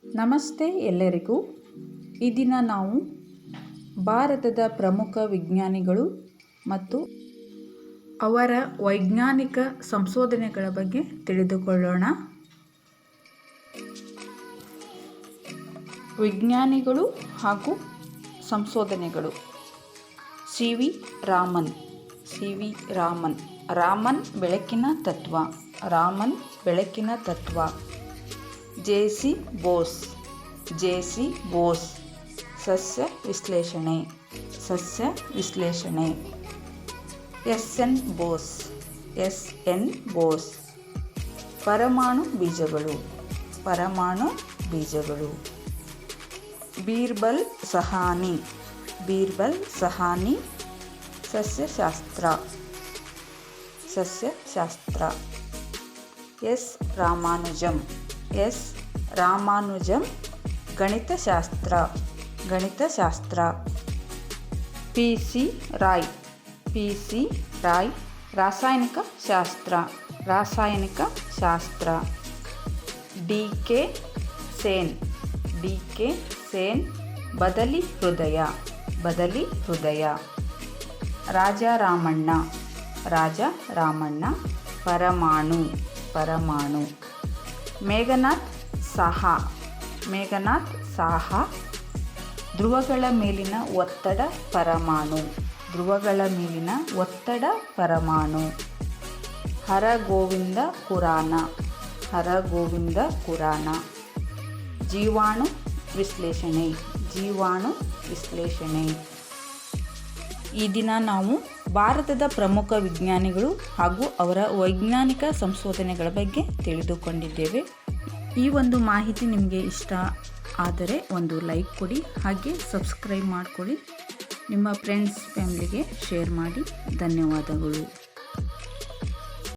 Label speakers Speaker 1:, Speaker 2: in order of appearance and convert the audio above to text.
Speaker 1: ನಮಸ್ತೆ ಎಲ್ಲರಿಗೂ. ಈ ದಿನ ನಾವು ಭಾರತದ ಪ್ರಮುಖ ವಿಜ್ಞಾನಿಗಳು ಮತ್ತು ಅವರ ವೈಜ್ಞಾನಿಕ ಸಂಶೋಧನೆಗಳ ಬಗ್ಗೆ ತಿಳಿದುಕೊಳ್ಳೋಣ. ವಿಜ್ಞಾನಿಗಳು ಹಾಗೂ ಸಂಶೋಧನೆಗಳು. ಸಿ.ವಿ. ರಾಮನ್. ರಾಮನ್ ಬೆಳಕಿನ ತತ್ವ. ಜೆ.ಸಿ. ಬೋಸ್ ಸಸ್ಯ ವಿಶ್ಲೇಷಣೆ. ಎಸ್.ಎನ್. ಬೋಸ್ ಪರಮಾಣು ಬೀಜಗಳು. ಬೀರ್ಬಲ್ ಸಹಾನಿ ಸಸ್ಯಶಾಸ್ತ್ರ. ಎಸ್. ರಾಮಾನುಜಂ ಗಣಿತಶಾಸ್ತ್ರ. ಪಿ.ಸಿ. ರಾಯ್ ರಾಸಾಯನಿಕ ಶಾಸ್ತ್ರ. ಡಿ.ಕೆ. ಸೇನ್ ಬದಲಿ ಹೃದಯ. ರಾಜಾರಾಮಣ್ಣ ಪರಮಾಣು. ಮೇಘನಾಥ್ ಸಾಹಾ ಧ್ರುವಗಳ ಮೇಲಿನ ಒತ್ತಡ ಪರಮಾಣು. ಹರಗೋವಿಂದ ಖುರಾನ ಜೀವಾಣು ವಿಶ್ಲೇಷಣೆ. ಈ ದಿನ ನಾವು ಭಾರತದ ಪ್ರಮುಖ ವಿಜ್ಞಾನಿಗಳು ಹಾಗೂ ಅವರ ವೈಜ್ಞಾನಿಕ ಸಂಶೋಧನೆಗಳ ಬಗ್ಗೆ ತಿಳಿದುಕೊಂಡಿದ್ದೇವೆ. ಈ ಒಂದು ಮಾಹಿತಿ ನಿಮಗೆ ಇಷ್ಟ ಆದರೆ ಒಂದು ಲೈಕ್ ಕೊಡಿ, ಹಾಗೆ ಸಬ್ಸ್ಕ್ರೈಬ್ ಮಾಡಿಕೊಳ್ಳಿ. ನಿಮ್ಮ ಫ್ರೆಂಡ್ಸ್ ಫ್ಯಾಮಿಲಿಗೆ ಶೇರ್ ಮಾಡಿ. ಧನ್ಯವಾದಗಳು.